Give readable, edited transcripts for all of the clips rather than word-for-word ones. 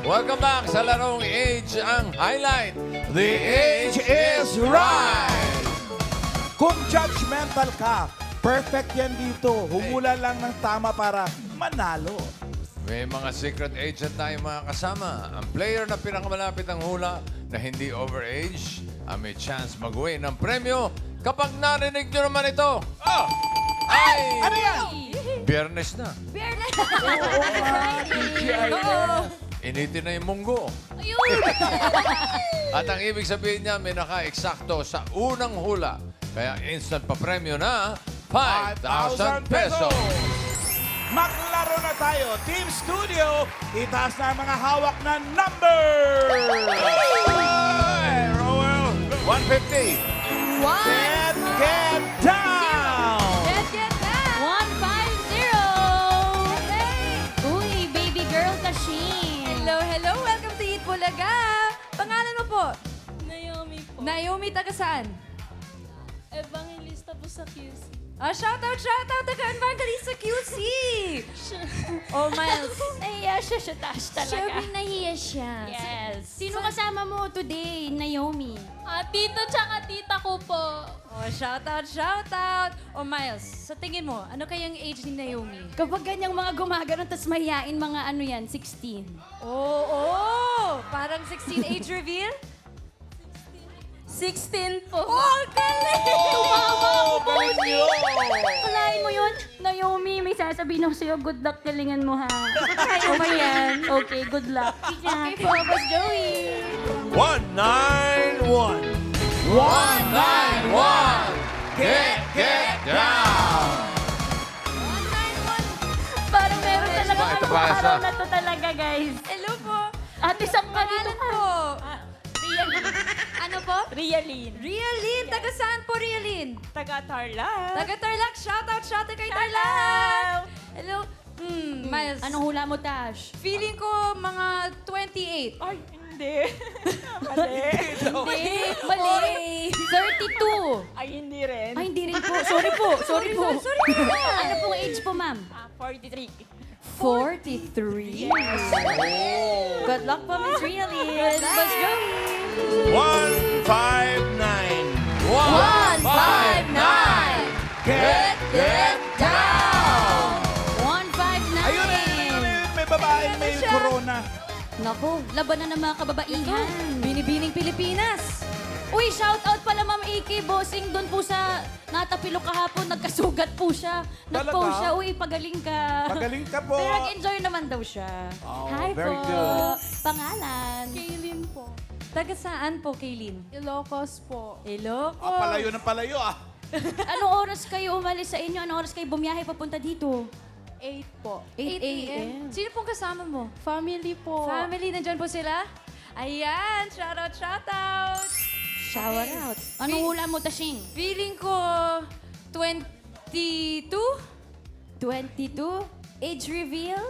Welcome back sa larong Age ang highlight. The Age is Right! Kung judgmental ka, perfect yan dito. Humula lang ng tama para manalo. May mga secret agent tayong mga kasama. Ang player na pinakamalapit ang hula na hindi overage ang may chance mag-win ng premyo kapag narinig nyo naman ito. Oh! Ay! Ano yan? Biyernes na. Biyernes! Initin na yung munggo. Ayun! At ang ibig sabihin niya, may naka-eksakto sa unang hula. Kaya instant pa premyo na 5,000 pesos. Maglaro na tayo. Team Studio, itaas na ang mga hawak na number! Hey, Rowell, 150. Get down! Get back! 150! Uy, baby girl Kashin! Hello! Welcome to Eat Bulaga! Pangalan mo po? Naomi po. Naomi, taga saan? Evangelista po sa QC. Shoutout! Taga Evangelista QC! Oh, Miles. Nahiya siya taas talaga. Siyempre, nahiya siya. Yes. Sino kasama mo today, Naomi? Tito tsaka tita ko po. Oh, shoutout! Oh, Miles, sa tingin mo, ano kayang age ni Naomi? Kapag ganyang mga gumagano, tapos mahihain mga ano yan, 16. Oh! Parang 16 age reveal? 16 po. Oh, galing! Galing nyo! Kalain mo yun? Naomi, may sasabihin ako sa'yo, good luck, galingan mo ha. Kaya mo yan. Okay, good luck. Okay po, Boss Joey. 191. 191. Get down. Parang meron talaga Ito ano pa, isa. araw na to talaga, guys. Hello po! Ate, saan ka dito Pangalan ka? po? Ano po? Rialin. Rialin! Taga saan po, Rialin? Taga Tarlac. Taga Tarlac! Shoutout kay Tarlac! Hello? Miles. Anong hula mo, Tash? Feeling ko mga 28. Ay, hindi. Mali. Hindi, mali. 32. Ay, hindi rin. Ay, hindi rin po. Sorry po. Sorry po. Ano pong age po, ma'am? 43. 43. Good luck po, Miss Realin. Boss Joey. 159. 159. Get down. 159. Ayun, may babaeng may corona. Naku, laban na ng mga kababaihan. Binibining Pilipinas. Uy, shout out pala Ma'am Iki, bossing doon po sa natapilok kahapon, nagkasugat po siya. Nag-post Talaga? siya, uy, pagaling ka. Magaling ka po. Pero nag-enjoy naman daw siya. Oh, Hi very po. good. Pangalan? Kaylin po. Taga saan po, Kaylin? Ilocos po. Ilocos. Palayo ng palayo ah. Anong oras kayo umalis sa inyo? Anong oras kayo bumiyahe papunta dito? 8 po. 8 a.m. Sino pong kasama mo? Family po. Family, nandyan po sila? Ayan, shoutout! Shower Okay. out. Anong hula mo, Tashing? Feeling ko 22? 22? Age reveal?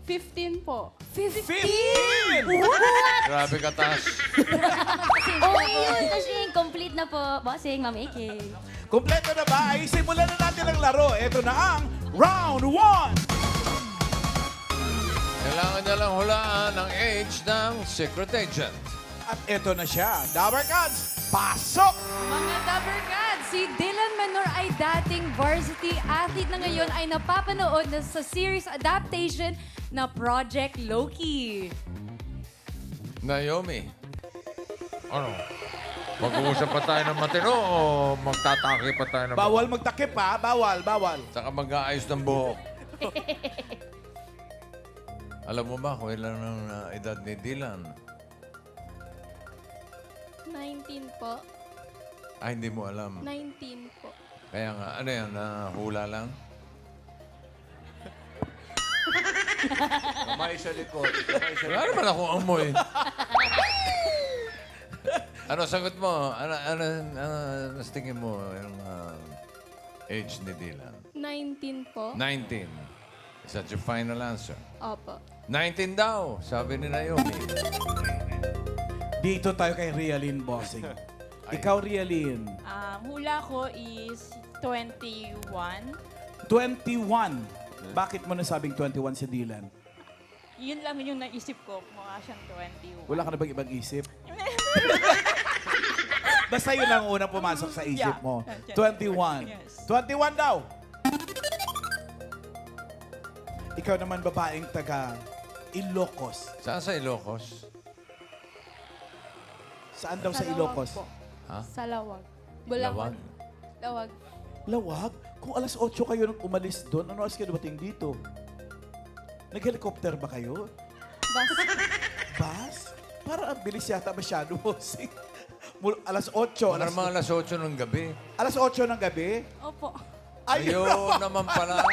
15 po. 15! Grabe ka, Tash. Oh, yun, Tashing. Complete na po. Bossing, Ma'am Iki. Kompleto na ba? Ay simulan na natin ang laro. Ito na ang round 1. Kailangan niya lang hulaan ang age ng secret agent. At ito na siya. Dabber Cats, pasok! Mga Dabber Cats, si Dylan Manor ay dating varsity athlete na ngayon ay napapanood na sa series adaptation na Project Loki. Naomi. Ano? Mag-uusap pa tayo ng matino o magtatake pa tayo ng Bawal magtakip ha. Bawal. Saka mag-aayos ng buhok. Alam mo ba kung ilan ang edad ni Dylan? 19 po. Ay, hindi mo alam. 19 po. Kaya nga, ano yan, hula lang? Kamay sa likod. Wala naman akong amoy. Ano sagot mo? Ano sa tingin mo yung age ni Dylan? 19 po. 19. Is that your final answer? Opo. 19 daw, sabi ni Naomi. Dito tayo kay Rialin, bossing. Ikaw, Rialin. Hula ko is 21. 21. Bakit mo nasabing 21 si Dylan? yun lang yung naisip ko. Mukha siyang 21. Wala ka na bang ibang isip? Basta yun lang unang pumasok sa isip Yeah. mo. Yeah. 21. Yes. 21 daw. Ikaw naman babaeng taga Ilocos. Saan sa Ilocos? Saan daw sa Lawag Ilocos? po. Ha? Sa Lawag. Lawag? Lawag. Lawag? Kung alas 8 kayo nung umalis doon, ano oras kayo dumating dito? Nag-helicopter ba kayo? Bas. Bus? Para ang bilis yata masyado, bossing. Alas 8. Para mga alas 8 ng gabi. Alas 8 ng gabi? Opo. Ayun. Ayun naman pala.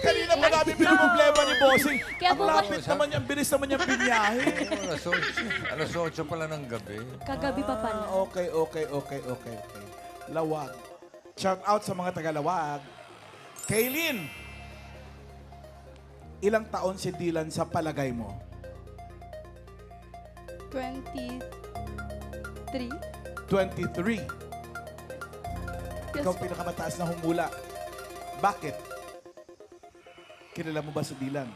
Kanina pa namin problema ni bossing. Kaya Ang po- lapit naman niya, ang bilis naman niya binyahe. Oo, alas 8. Alas 8 pala ng gabi. Kagabi pa pala. Okay. Lawag. Shout out sa mga taga-Lawag. Kaylin, ilang taon si Dylan sa palagay mo? 23. 23. Yes Ikaw po. pinakamataas na humula. Bakit? Kilala mo ba si Dylan?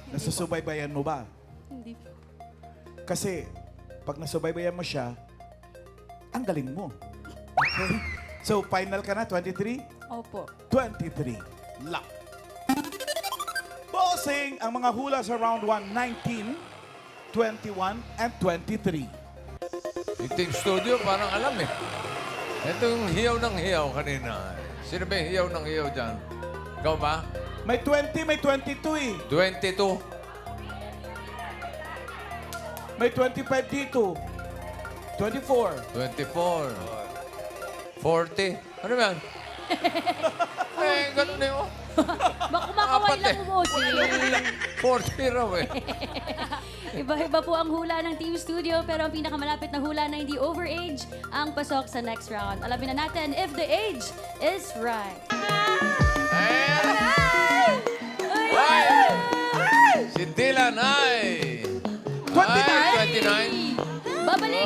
Nasusubaybayan mo ba? Hindi po. Kasi pag nasubaybayan mo siya, ang galing mo. Okay? So, final ka na, 23? Opo. 23. Lock. Bossing, ang mga hula sa round 1, 19, 21, and 23. Yung Team Studio, parang alam eh. Ito yung hiyaw ng hiyaw kanina. Sino ba yung hiyaw ng hiyaw dyan? Ikaw ba? May 20, may 22 eh. 22. May 25 dito. 24. 24. 40. Ano ba yan? Eh, ganun na yun. Baka kumakaway Apat lang eh. po, bossing. 40 raw eh. Iba-iba po ang hula ng Team Studio, pero ang pinakamalapit na hula na hindi overage ang pasok sa next round. Alamin na natin if the age is right. Ayan! Ay! Si Dylan ay... 29. 29. Babalik!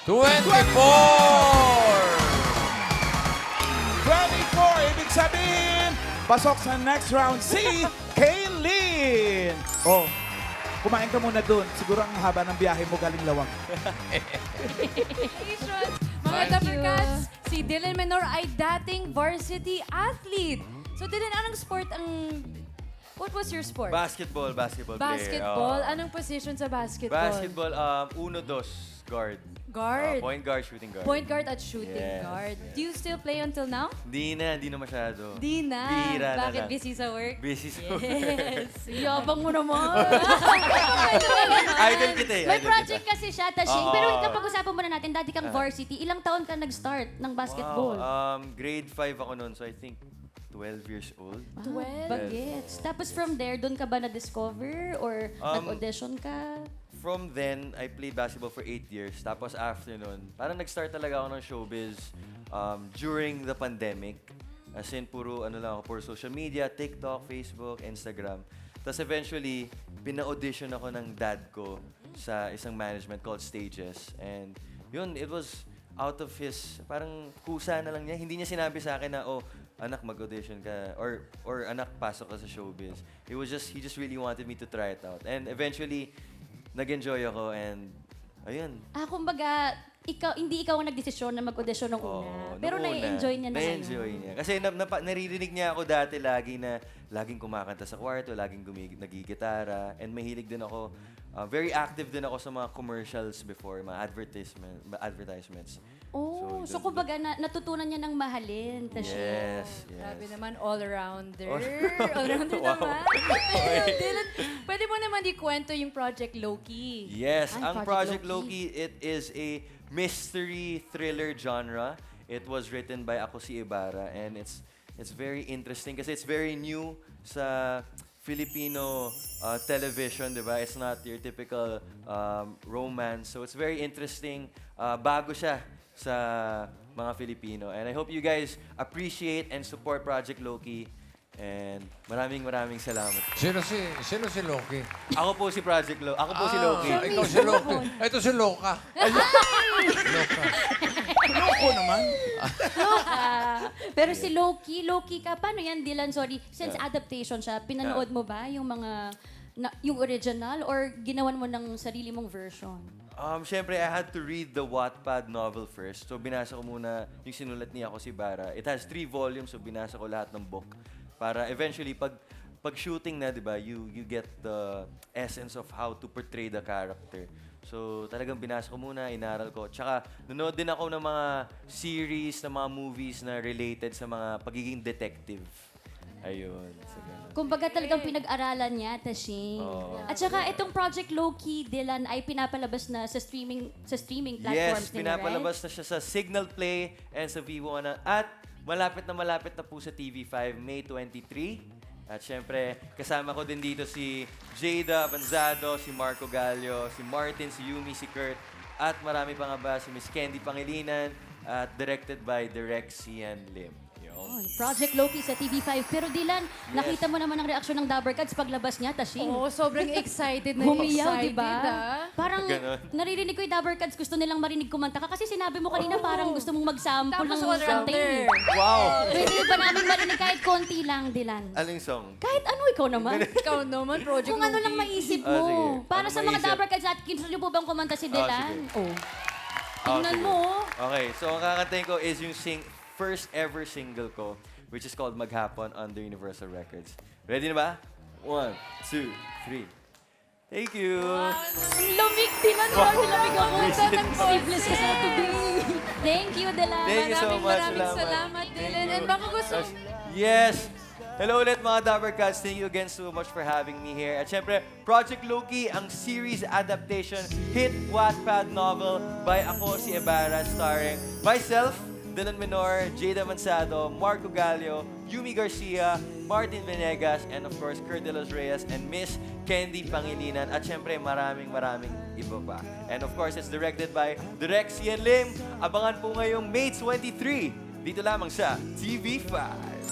24, ibig sabihin, pasok sa next round si Kaylin. Oh, kumain ka muna dun. Siguro ang haba ng biyahe mo galing Lawag. Congratulations! Mga Thank Dapper you. Cats, si Dylan Menor ay dating varsity athlete. So Dylan, anong sport ang... What was your sport? Basketball player. Basketball? Anong position sa basketball? Basketball, 1-2 guard. Guard. Point guard, shooting guard. Point guard at shooting Yes. guard. Do you still play until now? Hindi na masyado. Di na. Bihira na Bakit lang. busy sa work? Busy sa Yes. Yabang mo naman. Idol kita eh. May idol project kita. kasi siya, Tashing. Oo. Pero wait lang, pag-usapan muna natin, dati kang varsity. Ilang taon ka nag-start ng basketball? Wow, grade 5 ako noon, so I think 12 years old. 12? Bagets. Tapos from there, doon ka ba na-discover? Or nag-audition ka? From then, I played basketball for 8 years. Tapos after nun, parang nag-start talaga ako ng showbiz during the pandemic. As in, puro social media, TikTok, Facebook, Instagram. Tapos eventually, pina-audition ako ng dad ko sa isang management called Stages. And yun, it was out of his, parang kusa na lang niya. Hindi niya sinabi sa akin na, oh, anak, mag-audition ka. Or anak, pasok ka sa showbiz. He just really wanted me to try it out. And eventually, nag-enjoy ako and ayun. Kumbaga, hindi ikaw ang nagdesisyon na mag-audition nung una. Pero nung una, nai-enjoy niya na Na-enjoy niya. Kasi naririnig niya ako dati lagi na laging kumakanta sa kwarto, laging nagigitara. And mahilig din ako, very active din ako sa mga commercials before, mga advertisements. Oh, so So, kumbaga natutunan niya ng mahalin, Tashing. Yes, Grabe yes. naman, all-rounder. All- All-rounder Wow. naman. Dylan, pwede mo naman ikwento yung Project Loki. Yes, Ay, ang Project Project Loki. Loki, it is a mystery thriller genre. It was written by Ako Si Ibarra and it's very interesting kasi it's very new sa Filipino television, di ba? It's not your typical romance. So it's very interesting. Bago siya sa mga Filipino. And I hope you guys appreciate and support Project Loki. And maraming salamat. Sino si Loki? Ako po si Project Loki. Ako po si Loki. Ikaw si Loki. Ito si Loka. Loka. Ako naman. Pero si Loki ka, paano yan, Dylan? Sorry, since adaptation siya, pinanood mo ba yung mga, yung original or ginawan mo ng sarili mong version? Siyempre, I had to read the Wattpad novel first. So, binasa ko muna yung sinulat niya ako si Bara. It has 3 volumes, so binasa ko lahat ng book. Para eventually, pag shooting na, di ba, you get the essence of how to portray the character. So, talagang binasa ko muna, inaral ko. Tsaka, nanood din ako ng mga series, ng mga movies na related sa mga pagiging detective. Ayun. So, ganun. Kumbaga talagang pinag-aralan niya, Tashing. At saka itong Project Loki, Dylan, ay pinapalabas na sa streaming platforms Yes, nila, pinapalabas right? na siya sa Signal Play and sa Vivo na. At malapit na po sa TV5, May 23. At syempre, kasama ko din dito si Jada Avanzado, si Marco Gallio, si Martin, si Yumi, si Kurt, at marami pa nga ba, si Miss Candy Pangilinan, at directed by Direk Sian Lim. Yun. Project Loki sa TV5. Pero Dylan, nakita mo naman ang reaksyon ng Dabber Cats paglabas niya, Tashing. Oo, sobrang excited na Humiyaw, di excited, ba? ah. Parang Ganon. naririnig ko yung Dabber Cats, gusto nilang marinig kumanta ka. Kasi sinabi mo kanina parang gusto mong mag-sample Tapos ng all something. rounder. Wow! Pwede ba namin marinig kahit konti lang, Dylan? Aling song? Kahit ano, ikaw naman. Ikaw naman, Project Kung ano Loki. lang maisip Ah, sige. mo. Para Ano sa mga maisip? Dabber Cats, at gusto niyo po bang kumanta si Dylan? sige. Oh. Tingnan sige. mo. oh. Okay, so ang kakantayin ko is yung first ever single ko, which is called Maghapon under Universal Records. Ready na ba? 1, 2, 3. Thank you! Lamig, Dylan. Parang lamig ako. Sleepless ka sa tubig. Thank you, Dylan. Thank you so much. Maraming salamat, Dylan. And baka gusto Yes! Hello ulit mga Dabber Cats. Thank you again so much for having me here. At syempre, Project Loki, ang series adaptation hit Wattpad novel by Ako Si Ibarra, starring myself, Dylan Menor, Jada Mansado, Marco Gallio, Yumi Garcia, Martin Venegas, and of course, Kurt De Los Reyes, and Miss Candy Pangilinan. At syempre, maraming iba pa. And of course, it's directed by Direk Sian Lim. Abangan po ngayong May 23. Dito lamang sa TV5.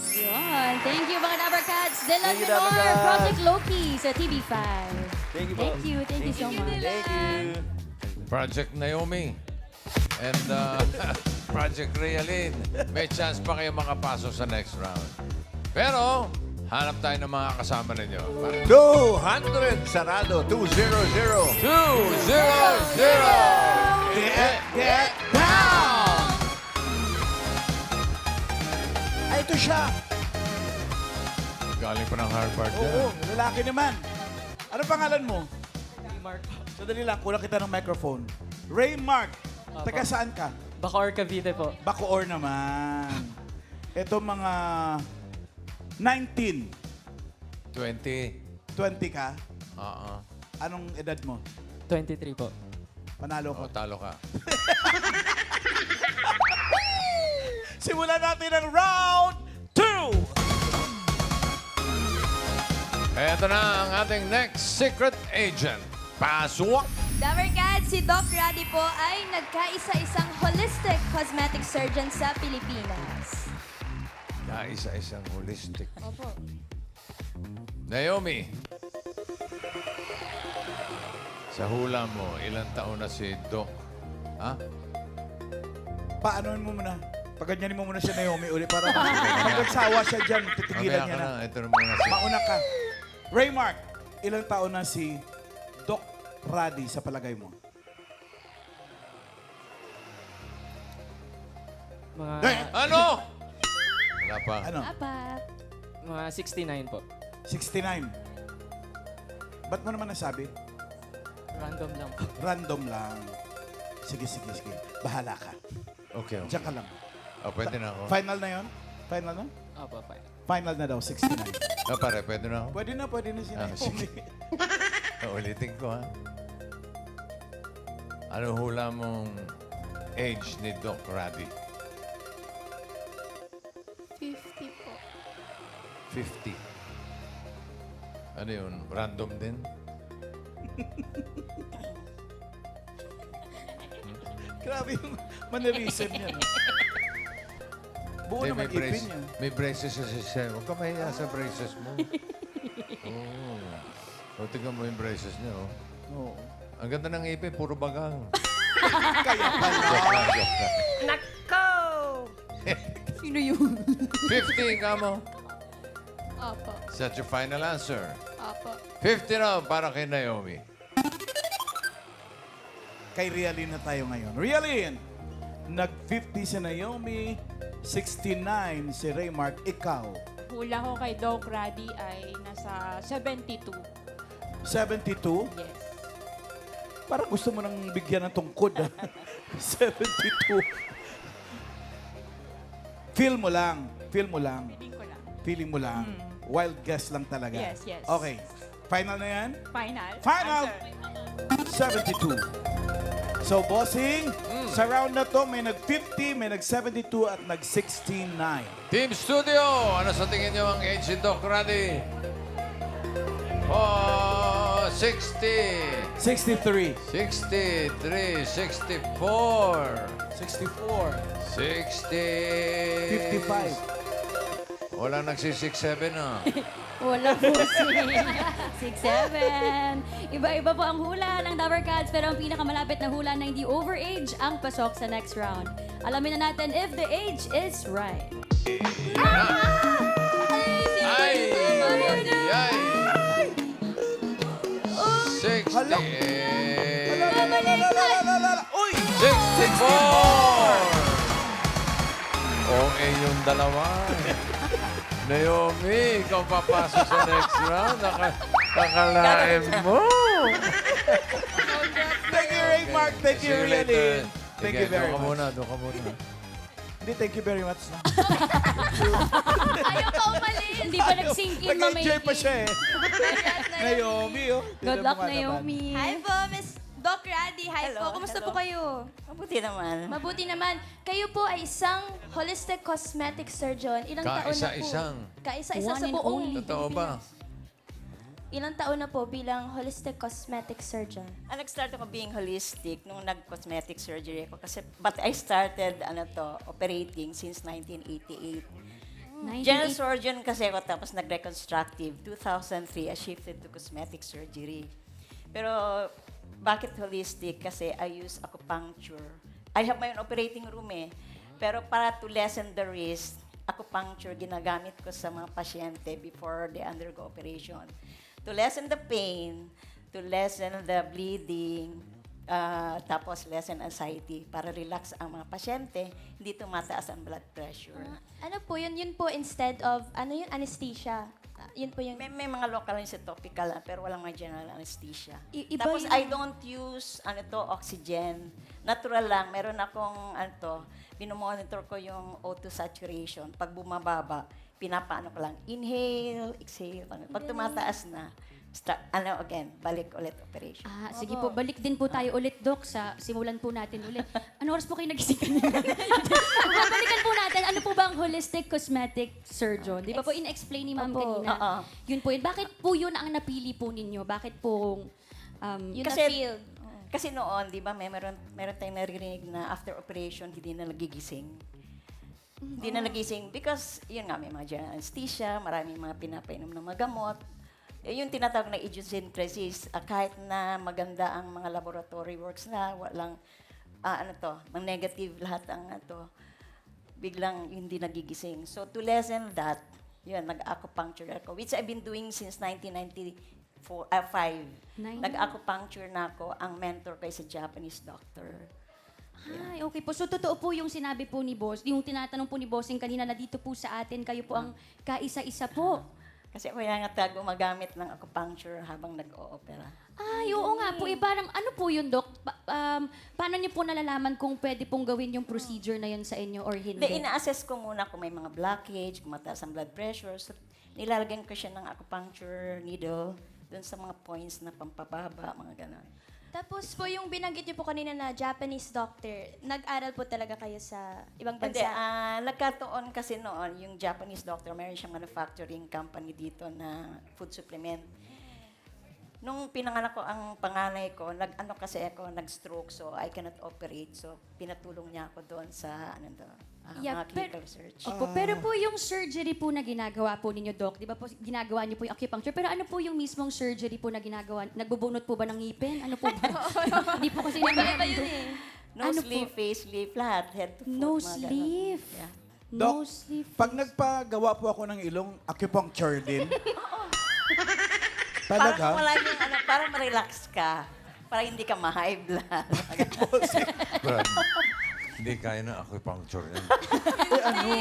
Yun. Thank you, mga Dabber Cats. Dylan Thank you, Dabber Menor, Cats. Project Loki sa TV5. Thank you po. Thank you. Thank you so much. Thank you. Project Naomi and Project Realin. May chance pa kayo makapasok sa next round. Pero, hanap tayo ng mga kasama ninyo. 200 sarado, 200. 2-0-0! Get down! Ay, ito siya. Galing pa ng Harvard yan. Oo, lalaki naman. Ano pangalan mo? Mark. Sadali lang, kulang kita ng microphone. Ray Mark. Taga saan ka? Bacoor, Cavite po. Bacoor naman. Ito mga 19, 20. 20 ka. Oo. Anong edad mo? 23 po. Panalo ko. O, talo ka. Simulan natin ang round 2! Ito na ang ating next secret agent. Pasok! Dabber Cats, si Doc Rady po ay nagkaisa-isang holistic cosmetic surgeon sa Pilipinas. Isa-isang holistic. Opo. Naomi, sa hula mo, ilang taon na si Doc? Ha? Paanoin mo muna? Paganyanin mo muna si Naomi uli para pag nagsawa siya dyan, titigilan Mamaya niya ka na. na. Ito na muna si... Mauna ka. Ray Mark, ilang taon na si Doc Rady sa palagay mo? Mga, Ano? Wala pa. Ano? Apat. mga 69 po. 69. Ba't mo naman nasabi? Random lang po. Random lang. Sige. Bahala ka. Okay. Diyan ka lang. O, pwede na ako. Final na yon? Final na? Opo, fine. Final na daw, 69. Pare, pwede na ako. Pwede na si Ah, Naomi. sige. Ulitin ko, ha? Ano hula mong age ni Doc Rady? 50 po. 50. Ano yun? Random din? Grabe yung mannerism niya. No? Buo Hindi, naman ipin niya. may braces sa siya. Huwag ka mahiya sa braces mo. Oh. O, tingnan mo yung braces niya, oh. Oo. Ang ganda ng ipin, puro bagang. Kaya pala. Joke lang, joke lang. Nako! Sino yun? 50 ka mo. Opo. Is that your final answer? Opo. 50 na para kay Naomi. Kay Rialyn na tayo ngayon. Rialyn, nag-50 si Naomi, 69 si Raymark. Ikaw, Hula ko kay Doc Raddy ay nasa 72. 72? Yes. Parang gusto mo nang bigyan ng tungkod. 72. Feel mo lang. Feel mo lang. Feeling ko lang. Feeling mo lang. Wild guess lang talaga. Yes, yes. Okay. Final na yan? Final. Final! Answer. 72. So, bossing, sa round na to, may nag-50, may nag-72 at nag-69. Team Studio, ano sa tingin niyo ang age ni Doc Raddy? Oh, 60, 63. 63, 64, 64. 60... 55. Walang nagsi-6-7 ah. Wala po si 6-7. Iba-iba po ang hula ng Dabber Cats, pero ang pinakamalapit na hula na hindi overage ang pasok sa next round. Alamin na natin if the age is right. Ay! Ay! 68! Uy! 64! Okay yung dalawa. Naomi, ikaw papasok sa next round. Nakalain mo. Thank you, Raymark. Thank you, See you later. Rialyn. Thank you very Doon much. ka muna. Hindi, thank you very much. Ayaw ka umalis! Hindi pa nag-sink in, Nag-enjoy pa mamay. siya eh. Naomi, oh. Good Tignan mo luck, nga naman. Naomi. Hi po, Miss Doc Raddy. Hi Hello, po. Kumusta hello. po kayo? Mabuti naman. Mabuti naman. Kayo po ay isang holistic cosmetic surgeon. Ilang taon na po? Kaisa-isang. Kaisa-isa One sa and buong only. Totoo ba? Ilang taon na po bilang holistic cosmetic surgeon? Nag-start ako being holistic nung nag-cosmetic surgery ako kasi but I started operating since 1988. General surgeon kasi ako tapos nag-reconstructive. 2003, I shifted to cosmetic surgery. Pero bakit holistic? Kasi I use acupuncture. I have my own operating room eh. Pero para to lessen the risk, acupuncture ginagamit ko sa mga pasyente before they undergo operation. To lessen the pain, to lessen the bleeding, tapos lessen anxiety para relax ang mga pasyente, hindi tumataas ang blood pressure. Ano po yun? Yun po instead of, anesthesia? Yun po yung... May mga local and topical pero walang mga general anesthesia. Iba Tapos yung- I don't use oxygen. Natural lang. Meron akong binomonitor ko yung O2 saturation. Pag bumababa, pinapaano ko lang. Inhale, exhale. Pag tumataas na, again, balik ulit operation. Sige po, balik din po tayo ulit, Doc, sa simulan po natin ulit. Ano oras po kayo nagising kanina? Balikan po natin, ano po ba ang holistic cosmetic surgeon? Di ba po, in-explain ni Ma'am Opo. kanina. Oo. Yun po yun. Bakit po yun ang napili po ninyo? Bakit po... Yun Kasi- na field. Kasi noon, di ba, meron tayong naririnig na after operation, hindi na nagigising. Hindi na nagising because, yun nga, may mga general anesthesia, maraming mga pinapainom ng mga gamot. Yung tinatawag na idiosyncrasies, kahit na maganda ang mga laboratory works na, walang, mga negative lahat ang biglang hindi nagigising. So to lessen that, yun, nag-acupuncture ako, which I've been doing since 1995. Nag-acupuncture na ako, ang mentor ko is a Japanese doctor. Ay, okay po. So, totoo po yung sinabi po ni Boss, yung tinatanong po ni Bossing kanina na dito po sa atin, kayo po ang kaisa-isa po. Kasi ako yung gumagamit ng acupuncture habang nag-o-opera. Ay, oo nga po. Parang ano po yun, Doc? Paano niyo po nalalaman kung pwede pong gawin yung procedure na yun sa inyo or hindi? Hindi, ina-assess ko muna kung may mga blockage, kung mataas ang blood pressure. So, nilalagyan ko siya ng acupuncture needle dun sa mga points na pampababa, mga gano'n. Tapos po yung binanggit niyo po kanina na Japanese doctor, nag-aral po talaga kayo sa ibang Hindi, bansa? nagkataon kasi noon, yung Japanese doctor, mayroon siyang manufacturing company dito na food supplement. Nung pinanganak ko ang panganay ko, nag-stroke, so I cannot operate. So, pinatulong niya ako doon sa, Yeah, mga clinical research. Opo, pero po yung surgery po na ginagawa po ninyo, Doc, di ba po ginagawa niyo po yung acupuncture, pero ano po yung mismong surgery po na ginagawa? Nagbubunot po ba ng ngipin? Ano po ba? Hindi po kasi naman yun eh. No Ano sleeve, po? face sleeve, lahat, head to foot. No mga ganon. sleeve. Yeah. Doc, Nose lift. pag nagpagawa po ako ng ilong, acupuncture din. Parang Talaga? wala yung ano, para ma-relax ka. Para hindi ka ma-high blood. Brad, hindi kaya na acupuncture yan. ano?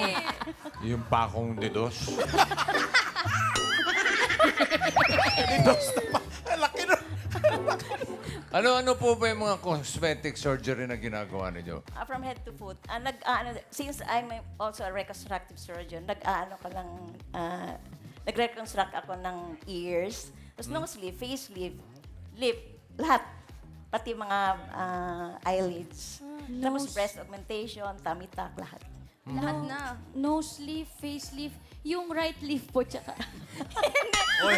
Yung pakong dedos. Didos na pa. Ang laki nun. Ano po ba yung mga cosmetic surgery na ginagawa ninyo? From head to foot. Since I'm also a reconstructive surgeon, nag-reconstruct ako ng ears, tapos nose lift, face lift, lip, lahat. Pati mga eyelids. Tapos breast augmentation, tummy tuck, lahat. Lahat na. Nose lift, face lift, yung right lift po, tsaka... Hoy.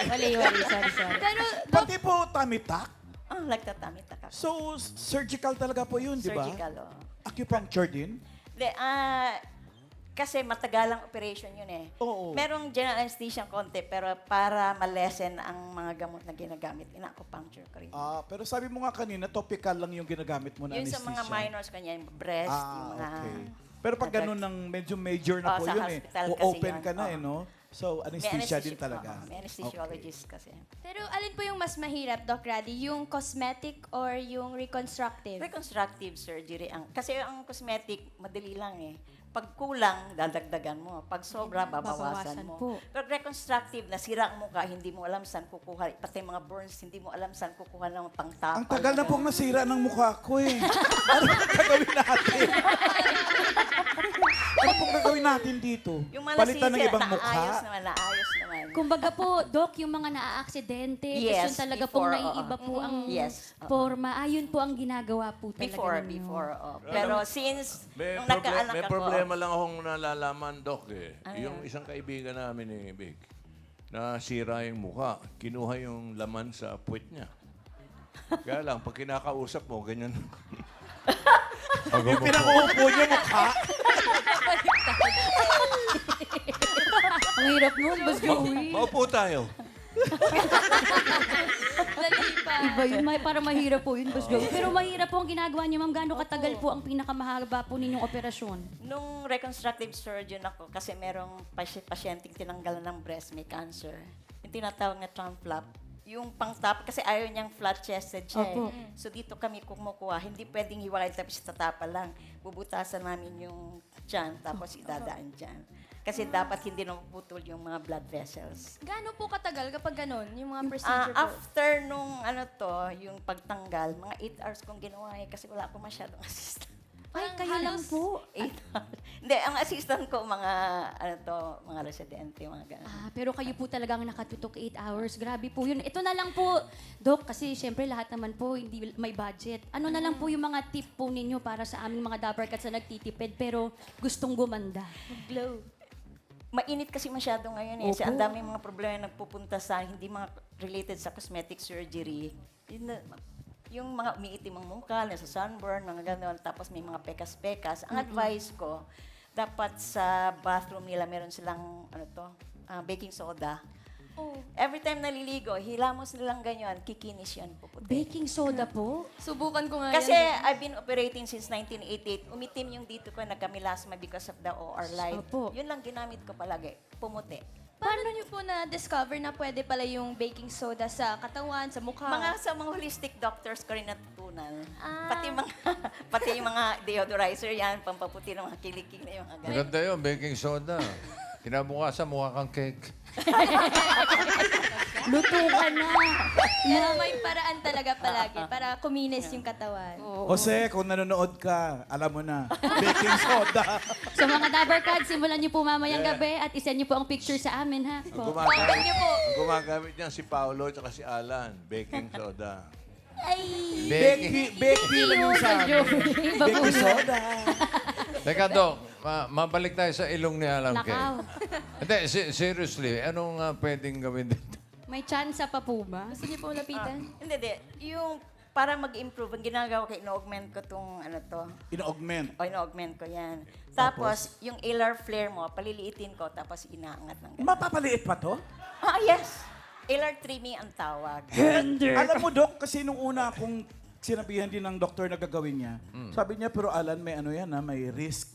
Wali, sorry. Pero, Pati po tummy tuck. Like the tummy tuck. So, surgical talaga po yun, di ba? Surgical, oh. Acupuncture din? Hindi, kasi matagalang operation yun eh. Oo. Merong general anesthesia konti, pero para ma-lessen ang mga gamot na ginagamit, ina-acupuncture ko rin. Pero sabi mo nga kanina, topical lang yung ginagamit mo na Yun sa anesthesia. mga minors kanya, yung breast, yung mga... Okay. Pero pag ganun ng medyo major na po sa yun hospital kasi o-open yun, ka na oo. no? So, May anesthesia din talaga. May anesthesiologist kasi. pero alin po yung mas mahirap, Doc Rady? Yung cosmetic or yung reconstructive? Reconstructive surgery. Kasi ang cosmetic, madali lang eh. Pag kulang, dadagdagan mo. Pag sobra, babawasan Babawasan mo. po. Pag reconstructive, nasira ang mukha, hindi mo alam saan kukuha. Pati mga burns, hindi mo alam saan kukuha ng pangtapal. Ang tagal na pong nasira ng mukha ko eh. Ano pong gagawin natin? Ano pong gagawin natin dito? Yung mga Palitan ng nasisira, ibang mukha? naayos naman. Kumbaga po, Doc, yung mga naa-aksidente, Yes, yun talaga before, pong naiiba oo. po ang Yes, oo. forma. Ayun po ang ginagawa po talaga ninyo. Before. Pero since, May, nung nagkaanak may ako, problema lang akong nalalaman, Doc. Ano Yung yun? isang kaibigan namin ni Big, nasira yung mukha. Kinuha yung laman sa puwet niya. Kaya lang, pag kinakausap mo, ganyan. Yung pinanguupo niya mukha? Ang hirap nun, Boss Joey. Maupo tayo. Iba yun, para mahirap po yun, Boss Joey. Pero mahirap po ang ginagawa niyo, ma'am. Gaano katagal po ang pinakamahaba po ninyong operasyon? nung reconstructive surgeon ako, kasi merong pasyenteng tinanggalan ng breast, may cancer. Yung tinatawag na trunk flap. Yung pang-top, kasi ayaw niyang flat-chested siya. Opo. So dito kami kumukuha. Hindi pwedeng hiwalay tapos tatapa lang. Bubutasan namin yung tiyan, tapos idadaan dyan. Kasi dapat hindi napuputol yung mga blood vessels. Gaano po katagal kapag ganun, yung mga procedure po? After nung yung pagtanggal, mga 8 hours kong ginawa eh, kasi wala akong masyadong assistant. Ay, kayo lang po. 8 hours. Hindi, ang assistant ko, mga mga residente, mga ganun. Pero kayo po talagang nakatutok 8 hours. Grabe po yun. Ito na lang po, Doc, kasi syempre lahat naman po hindi may budget. Ano na lang po yung mga tip po ninyo para sa aming mga Dapper Cats na nagtitipid pero gustong gumanda? Glow. Mainit kasi masyado ngayon eh. Kasi Opo. ang daming mga problema na nagpupunta sa hindi mga related sa cosmetic surgery. Yung mga umiitim ang mukha, nasa sunburn, mga gano'n, tapos may mga pekas-pekas. Ang advice ko, dapat sa bathroom nila meron silang baking soda. Oh. Every time naliligo, hilamos nilang ganyan, kikinis yan, puputi. Baking soda po? Subukan ko nga Kasi yan. I've been operating since 1988. Umitim yung dito ko, nagkamilasma because of the OR light. Opo. Yun lang ginamit ko palagi, pumuti. Paano niyo po na-discover na pwede pala yung baking soda sa katawan, sa mukha? Sa mga holistic doctors ko rin natutunan. Pati yung mga deodorizer yan, pampaputi ng mga kilikig na yung mga ganun. Maganda yun, baking soda. Kinabukasan, mukha kang cake. Luto ka na. Pero may paraan talaga palagi para kuminis yung katawan. Jose, kung nanonood ka, alam mo na, baking soda. So mga Dapper Cats, simulan niyo po mamayang gabi at isend niyo po ang picture sa amin, ha? Ang gumagamit niyan si Paolo at si Alan. Baking soda. Baking lang yung sa amin. Baking soda. Teka, Doc, mabalik tayo sa ilong ni Alan Kay. Nakaw. Hindi, seriously, anong pwedeng gawin dito? May chance pa po ba? Gusto niyo po lapitan? Hindi. Yung para mag-improve, ang ginagawa ko, ino-augment ko itong Ino-augment. ino-augment ko yan. Tapos, yung alar flare mo, paliliitin ko, tapos inaangat ng ganun. Mapapaliit pa to? Yes. Alar trimming ang tawag. Alam mo, Doc, kasi nung una akong sinabihan din ng doktor na gagawin niya, sabi niya, pero Alan, may may risk.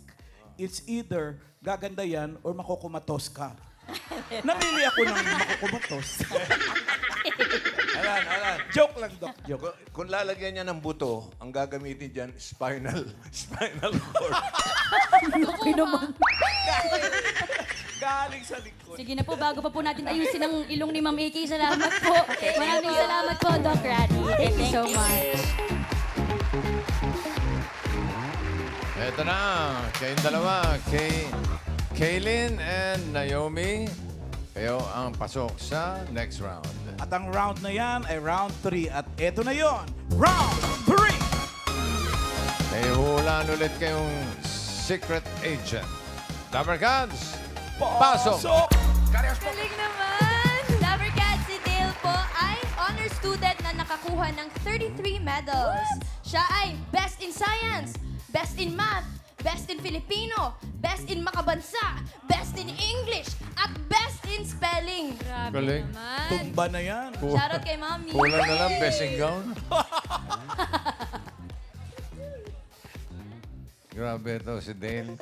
it's either gaganda yan or makukumatos ka. Namili ako ng makukumatos. Alan. Joke lang, Doc. Joke. Kung lalagyan niya ng buto, ang gagamitin dyan, spinal cord. Okay naman. Galing sa likod. Sige na po, bago pa po natin ayusin ang ilong ni Ma'am AK, salamat po. Maraming salamat po, Doc Raddy. Thank you so much. Eto na, kayong dalawa, Kaylin and Naomi. Kayo ang pasok sa next round. At ang round na yan ay round 3. At eto na yon, round 3! May hulaan ulit kayong secret agent. Dabber Cats, pasok! Galing naman! Lovercats, si Dale po ay honor student na nakakuha ng 33 medals. Siya ay best in science, best in math, best in Filipino, best in makabansa, best in English, at best in spelling. Grabe Galing. naman. Tumba na yan. Shoutout kay Mami. Kulang na lang, best in gown. Grabe ito, si Dale.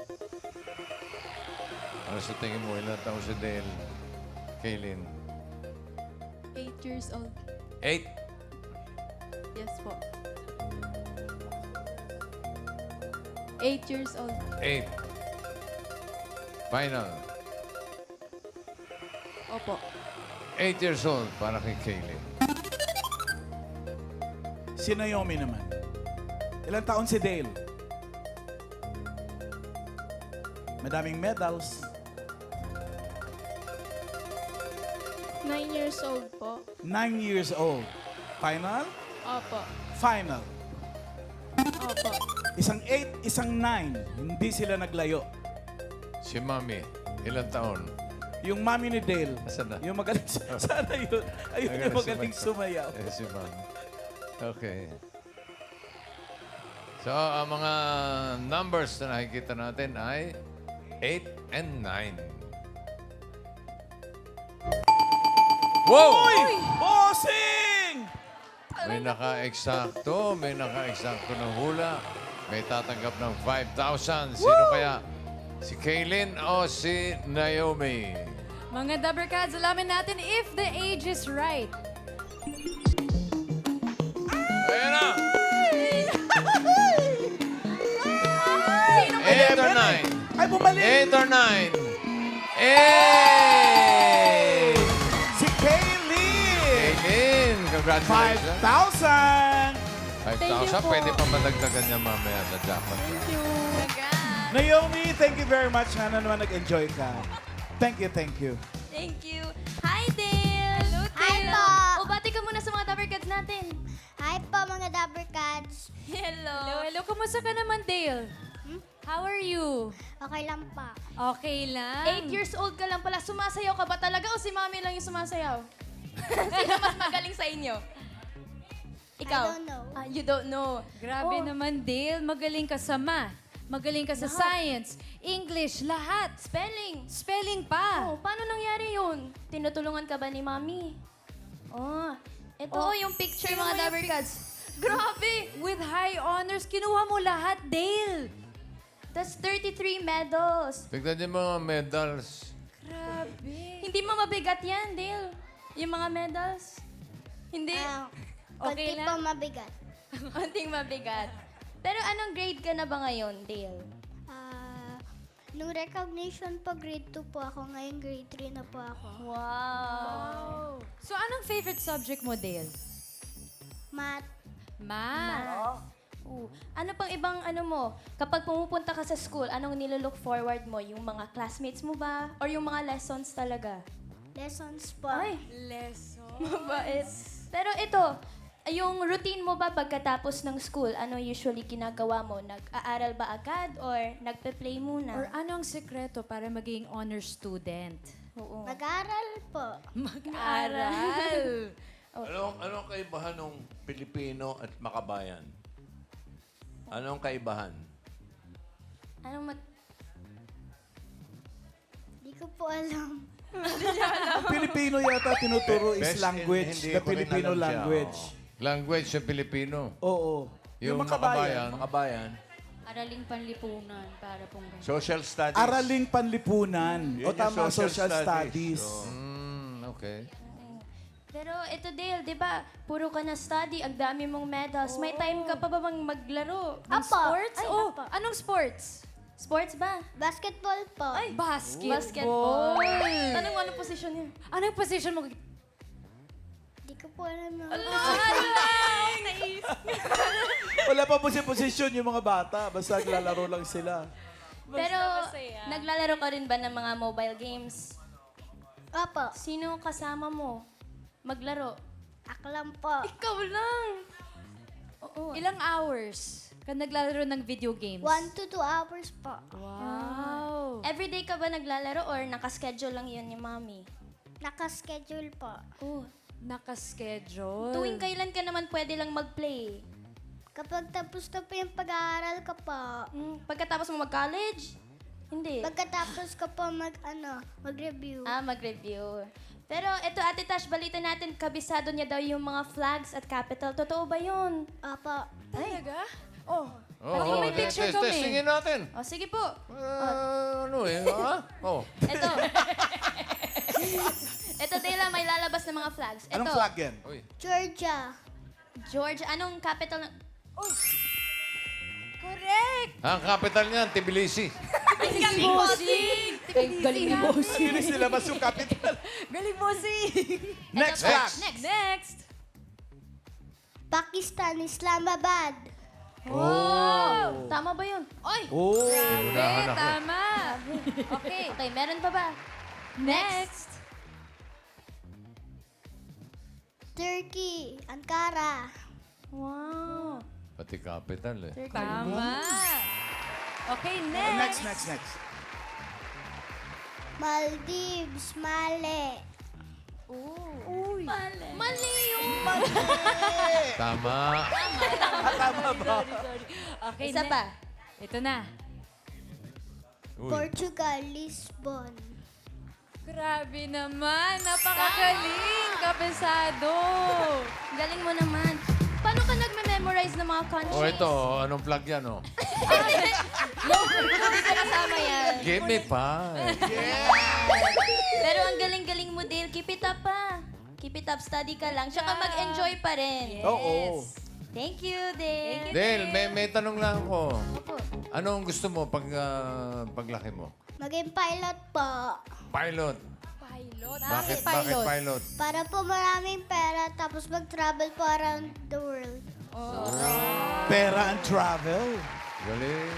Ano sa tingin mo, ilan taon si Dale? Kaylin? 8 years old. 8. Yes po. 8 years old. 8. Final. Opo. 8 years old para kay Kaylin. Si Naomi naman. Ilang taon si Dale? Madaming medals. 9 years old po. 9 years old. Final? Opo. Final. Opo. Isang 8, isang 9. Hindi sila naglayo. Si Mami, ilang taon? Yung mami ni Dale. Asan na? Yung magaling. Sana yun. Ayun yung magaling sumayaw. Eh, si Mami. Okay. So, ang mga numbers na nakikita natin ay 8 and 9. Wow! Bossing! May naka-eksakto, ng hula. May tatanggap ng 5,000. Sino kaya? Si Kaylin o si Naomi? Mga Dabber Cats, alamin natin if the age is right. Ayan na! 8 or 9? Ay, bumalik! 8 or 9? 8! Si Kaylin! Kaylin, congratulations. 5,000! 5,000, pwede pa madagdagan niya mamaya sa jackpot. Naomi, thank you very much. Sana naman nag-enjoy ka. Thank you, thank you. Thank you. Hi, Dale! Hello, Hi po. O, bati ka muna sa mga Lovercats natin. Hi po mga Dabber Cats. Hello. Hello, kumusta ka naman, Dale? How are you? Okay lang pa. Okay lang. 8 years old ka lang pala. Sumasayaw ka ba talaga o si Mami lang yung sumasayaw? Sino mas magaling sa inyo? Ikaw? I don't know. You don't know. Grabe Oh, naman, Dale. Magaling ka sa math. Magaling ka sa science, English, lahat. Spelling. Spelling pa. Oh, paano nangyari yun? Tinutulungan ka ba ni Mami? Oh, ito yung picture Tingnan mga mo yung Lovercats. Grabe! With high honors, kinuha mo lahat, Dale. That's 33 medals. Tignan niyo mga medals. Grabe. Hindi mo mabigat yan, Dale. Yung mga medals. Hindi. Konti Okay po lang. mabigat. Konting mabigat. Pero anong grade ka na ba ngayon, Dale? Nung recognition po, grade 2 po ako. Ngayon, grade 3 na po ako. Wow. So, anong favorite subject mo, Dale? Math. Math. Ano pang ibang ano mo? Kapag pumupunta ka sa school, anong nilolook forward mo? Yung mga classmates mo ba? Or yung mga lessons talaga? Lessons po. Ay, Lesson. mabait. Pero ito, yung routine mo ba pagkatapos ng school, ano usually ginagawa mo? Nag-aaral ba agad or nagpe-play Or muna? anong sekreto para maging honor student? Oo. Mag-aaral po. Mag-aral. Anong kaibahan ng Pilipino at makabayan? Anong kaibahan? Anong Di ko po alam. Ang Pilipino yata tinuturo is Best in- language. hindi The ko rin Filipino alam siya, language. Language sa Pilipino. Oo. Yung makabayan. Makabayan, Araling panlipunan para pong ganun. Social studies. Araling panlipunan. Yun O yung tama, social social studies. studies. Okay. Pero ito, Dale, di ba, puro ka na study, ang dami mong medals. May time ka pa ba bang maglaro? Ng Apo. sports? Ay, Oh, apo. anong sports? Sports ba? Basketball po. Ay, Basketball. Anong posisyon niya? Anong position mo? Di ko po alam na. Wala pa po si posisyon yung mga bata. Basta naglalaro lang sila. Pero, naglalaro ka rin ba ng mga mobile games? Opo. Sino kasama mo maglaro? Ako lang po. Ikaw lang. Oo. Ilang hours ka naglalaro ng video games? 1 to 2 hours po. Wow. Everyday ka ba naglalaro or nakaschedule lang yun ni Mami? Nakaschedule po. Oh. Nakaschedule. Tuwing kailan ka naman pwede lang mag-play? Kapag tapos na po yung pag-aaral ko po, Pagkatapos mo mag-college? Hindi. pagkatapos ko po mag-review. Mag-review. Pero ito, Ate Tash, balita natin, kabisado niya daw yung mga flags at capital. Totoo ba yun? Opo. Talaga? Oh. Oh, may picture kami. Testingin natin. O, sige po. Ano eh, ha? Oh. Ito. Ito, Dela, may lalabas ng mga flags. Ito, Anong flag yan? Uy. Georgia. George, anong capital ng... Correct! Ang capital niyan, Tbilisi. Ay, bossing! Ay, galing ni Bossing. Sino silabas yung capital? Galing, bossing! Next Ito, flag. Next! Pakistan, Islamabad. Oh! Tama ba yun? Oy! Oh. Unahan ako. Tama! Okay. Okay, meron pa ba? Next! Turkey, Ankara. Wow. Pati capital eh. Tama! Okay, Next, next! next. Maldives, Mali. Uy! Mali yun! Tama. Tama ba? Okay, Isa pa. Ito na. Uy. Portugal, Lisbon. Grabe naman! Napakagaling! Kabisado! Galing mo naman. Paano ka nagme-memorize ng mga countries? Oh, ito. Anong flag yan, oh? Hindi ko kasama yan. Give me five. Pero ang galing-galing mo, Dale. Keep it up pa. Keep it up. Study ka lang. Tsaka mag-enjoy pa rin. Oo. Thank you, Dale. Dale, may tanong lang ako. Opo. Anong gusto mo paglaki mo? Maging pilot po. Pilot. Pilot. Bakit pilot? Para po maraming pera tapos mag-travel po around the world. Pera and travel. Galing.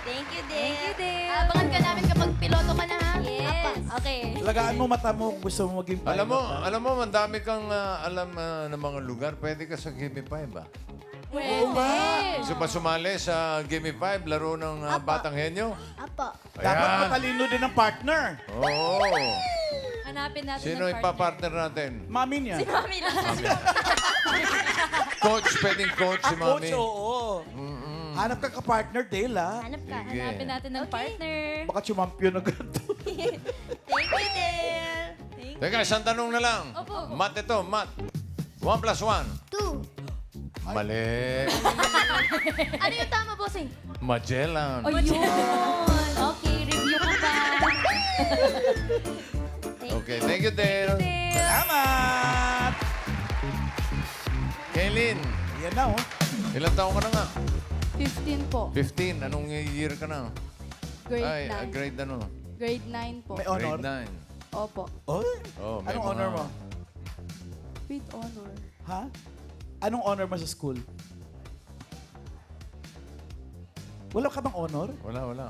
Thank you, Dale. Thank you, Dale. Abangan ka namin kapag piloto ka na, ha? Yes. Okay. Lagaan mo mata mo kung gusto mo maging pilot. Alam mo, ang dami kang alam ng mga lugar. Pwede ka sa Gimme 5, ba? Pwede! Gusto ba sumali sa Gimme 5, laro ng Batang Henyo? Apo. Dapat Ayan. matalino din ang partner. Oo. Hanapin natin Sino ng ipapartner natin? Mami niya. Mami lang. Coach, pwedeng coach si Mami. Coach, oo. Hanap ka ka-partner, Dale, ha? Hanap ka. Sige. Hanapin natin ng partner. Baka chumampion agad. Thank you, Dale. Teka, isang tanong na lang. Mat ito, mat. 1 plus 1. 2. Mali. Ano yung tama, bossing? Magellan. O yun! Okay, review ka pa. Okay, thank you, Dale. Salamat! Kaylin, Yan na, oh. ilang taon ka na nga? 15 po. 15. Anong year ka na? Grade Grade ano? 9. Grade 9 po. May honor. Grade Opo. Oh? 9. Oh, may Anong mga- honor mo? With honor. Ha? Anong honor mo sa school? Wala ka bang honor? Wala.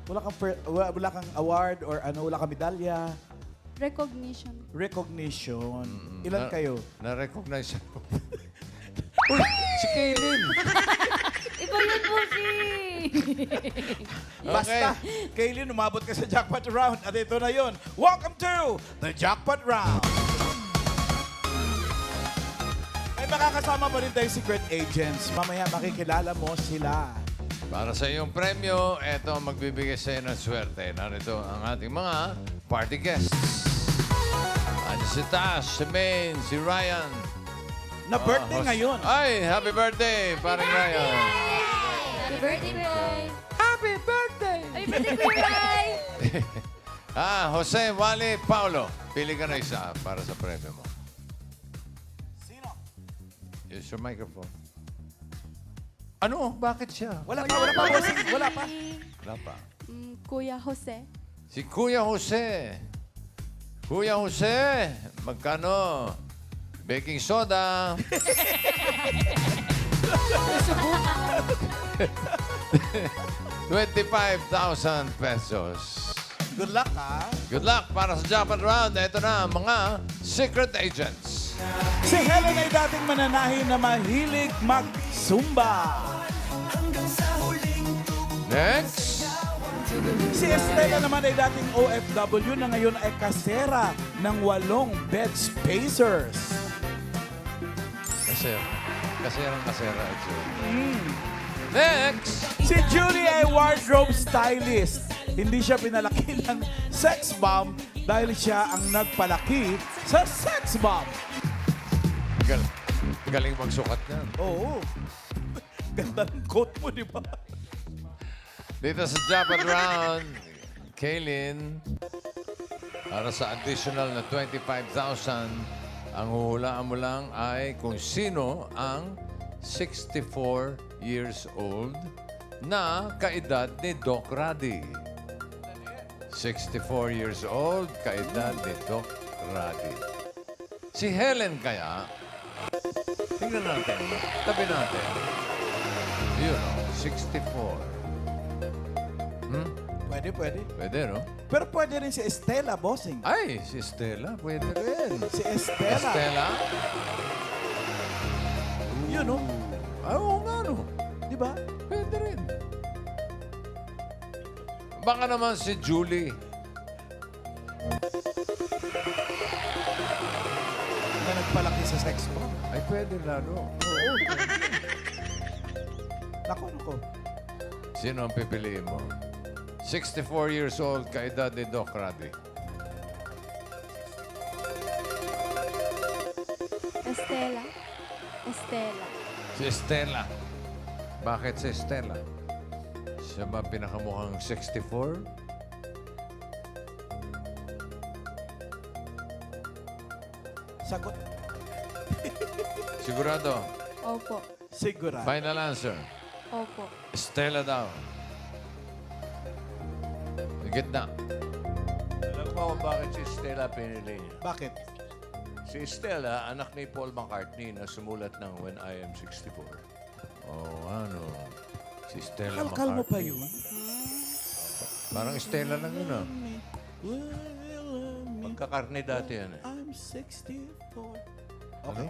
Wala kang award or ano, wala kang medalya? Recognition. Recognition. Ilan kayo? Na-recognize ako. Uy, si Kaylin. Iba yun, Bossing! Basta, Kaylin, umabot ka sa jackpot round. At ito na yun. Welcome to the jackpot round. May makakasama pa rin tayong secret agents. Mamaya makikilala mo sila. Para sa iyong premyo, eto ang magbibigay sa iyo ng swerte. Narito ang ating mga party guests. Ano si Tash, si Maine, si Ryan. Na birthday host- ngayon. Ay, happy birthday, parang Ryan. Happy birthday, Kuya. Happy birthday! Happy birthday, Kuya Ray! Jose, Wally, Paulo. Pili ka na isa para sa premyo mo. Sino? Use your microphone. Ano? Bakit siya? Wala pa, bossing. Wala pa. Wala pa. Kuya Jose. Si Kuya Jose. Kuya Jose, magkano? Baking soda. ₱25,000 pesos. Good luck, ha? Good luck para sa jackpot round. Ito na ang mga secret agents. Si Helen ay dating mananahin na mahilig mag-zumba. Next. Si Estela naman ay dating OFW na ngayon ay kasera ng 8 bed spacers. Kasera. Next. Si Julie ay wardrobe stylist. Hindi siya pinalaki ng sex bomb dahil siya ang nagpalaki sa sex bomb. Galing magsukat yan. Oo. Ganda ng coat mo, di ba? Dito sa jackpot round, Kaylin, para sa additional na 25,000, ang huhulaan mo lang ay kung sino ang 64 years old na kaedad ni Doc Radi. 64 years old, kaedad ni Doc Radi. Si Helen kaya, tingnan natin, tabi natin. Yun o, 64. Pwede. Pwede, no? Pero pwede rin si Estela, bossing. Ay, si Stella, pwede rin. Si Estela. Estela? Yun, no? Ay, oo nga, no? Di ba? Pwede rin. Baka naman si Julie. Na nagpalaki sa sex bomb. Ay, pwede lalo. Oo. Nako. Sino ang pipiliin mo? 64 years old, kaedad ni Doc Radi. Estela. Si Estela. Bakit si Estela? Siya ba pinakamukhang 64? Sagot. Sigurado. Opo. Sigurado. Final answer. Opo. Estela daw. Gitna. Alam mo kung bakit si Stella pinili niya? Bakit? Si Stella, anak ni Paul McCartney na sumulat ng When I Am 64. Oh, ano? Si Stella Kalkal mo pa McCartney. yun? Parang Stella lang yun, ah. Magkakarne dati yan eh. I'm 64. Ano? Okay.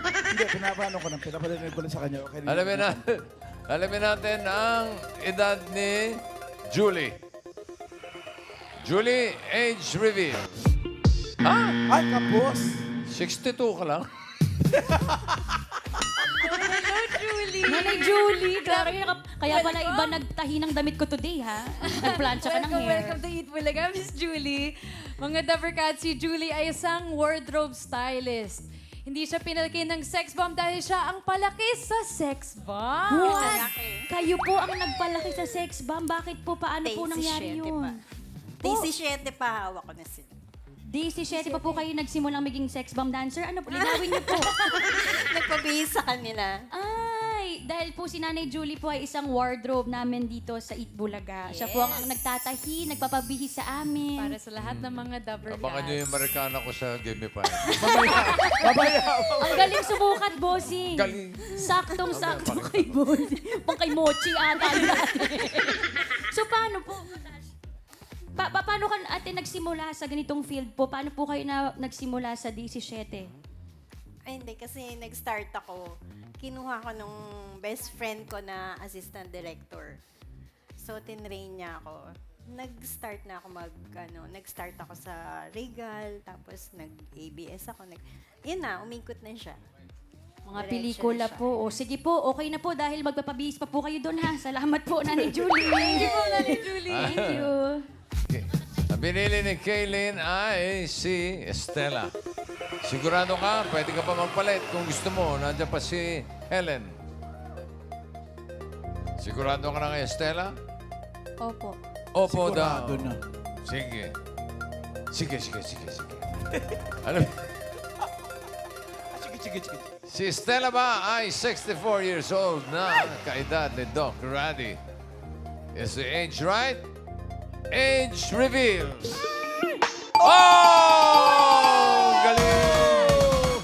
Hindi, pinapano ko pinapalinig ko lang sa kanya. Okay, Alamin natin ang edad ni Julie. Julie, age reveal. Ay, kapos! 62 ka lang? Hello, Julie! Nanay Julie, grabe. Kaya pala iba nagtahi ng damit ko today, ha? Nagplansya ka ng hair. Welcome to Eat Bulaga, Miss Julie. Mga Dabarkad, si Julie ay isang wardrobe stylist. Hindi siya pinalaki ng sex bomb dahil siya ang palaki sa sex bomb. What? Kayo po ang nagpalaki sa sex bomb. Bakit po? Paano po nangyari 17 yun? pa. 17 pa hawak ko na sila. 17 pa po kayo nagsimulang maging sex bomb dancer? Ano po? Linawin niyo po. Nagpabihis sa kanila. Ay, dahil po si Nanay Julie po ay isang wardrobe namin dito sa Eat Bulaga. Siya po ang nagtatahi, nagpapabihis sa amin. Para sa lahat ng mga Abangan nyo Dabarkad. yung Amerikana ko sa Give Me 5. Ang galing sumukat, bossing. Galing. Saktong-sakto kay bossing. Pang kay Mochi ata yun natin. So, paano po? Paano ka ate nagsimula sa ganitong field po? Paano po kayo nagsimula sa 17? Ay, hindi. Kasi nag-start ako. Kinuha ko nung best friend ko na assistant director. So, tinrain niya ako. Nag-start na ako nag-start ako sa Regal, tapos nag-ABS ako. Yun na, umikot na siya. Mga Diretso pelikula na siya. po. O sige po, okay na po dahil magpapabihis pa po kayo doon ha. Salamat po, Nanay Julie. Thank you po, Nanay Julie. Thank you. Okay. Ang binili ni Kaylin ay si Estela. Sigurado ka, pwede ka pa magpalit kung gusto mo. Nandiyan pa si Helen. Sigurado ka na kay Estela? Opo. Opo Sigurado daw. na. Sige. Sige. Ano? Sige. Si Estela ba ay 64 years old na kaedad ni Doc Raddy? Is the age right? Age reveal. Oh! Galing!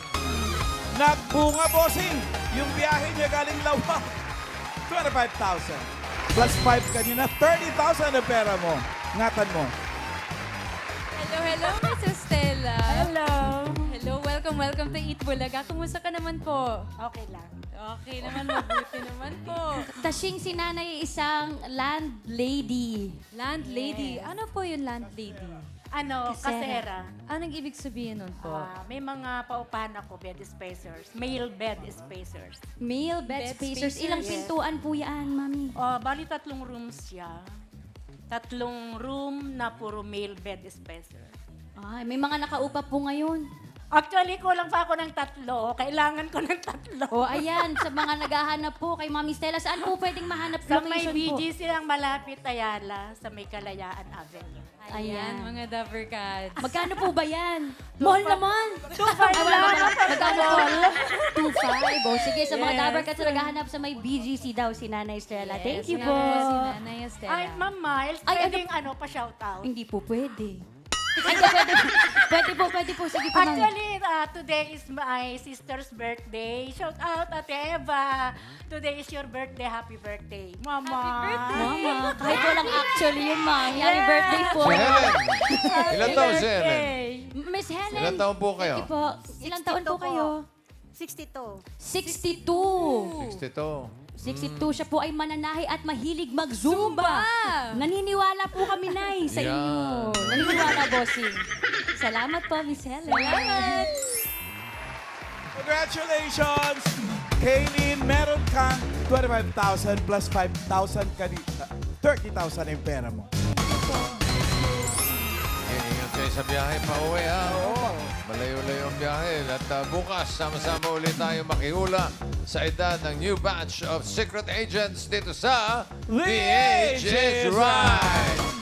Nagbunga, bossing! Yung biyahe niya galing Lawa. 25,000. Plus 5 kanina, 30,000 ang pera mo. Ngatan mo. Hello, Miss Estela. Hello. Hello, welcome to Eat Bulaga. Kumusta ka naman po? Okay lang. Okay naman, mabuti naman po. Tashing si nanay isang landlady. Landlady. Ano po yung landlady? Ano, kasera. Anong ibig sabihin nun po? May mga paupahan ako, bed spacers. Male bed spacers. Male bed spacers. Ilang Yes. pintuan po yan, mami? Bali 3 rooms siya. 3 room na puro male bed spacer. Ay, may mga nakaupa po ngayon. Actually, kulang pa ako ng 3. Kailangan ko ng 3. O ayan, sa mga naghahanap po kay Mami Stella, saan po pwedeng mahanap Sa may location po? BGC lang malapit, Ayala, sa may Kalayaan Avenue. Ayan. Mga Dapper Cats. Magkano po ba yan? Mahal naman. 2.5 lang. Magkano po? 2.5. O sige, sa mga Yes. Dabber Cats na naghahanap sa may BGC daw si Nanay Stella. Thank you Nga po. Si Nanay Estela. Ay, Ma'am Miles, Ay, pwedeng pa-shoutout. Hindi po pwede. Ay, pwede po. Sige po, ma'am. Actually, today is my sister's birthday. Shout out, Ate Eva. Today is your birthday. Happy birthday. Mama. Happy Mama, kahit walang actually yun, ma'am. Happy birthday po. Si Helen. Ilan taon si Helen? Miss Helen. Ilan taon po kayo? Sige po. Ilang taon po kayo? 62. 62. 62. 62 siya po ay mananahi at mahilig mag-zumba. Naniniwala po kami, Nay, sa Yan. inyo. Naniniwala, bossing. Salamat po, Miss Helen. Salamat. Congratulations! Kaylin, meron kang 25,000 plus 5,000 kanina. 30,000 yung pera mo. Ingat kayo sa biyahe pa uwi, ha? Malayo-layo ang biyahe. At bukas, sama-sama ulit tayo makihula sa edad ng new batch of secret agents dito sa The Age is Right!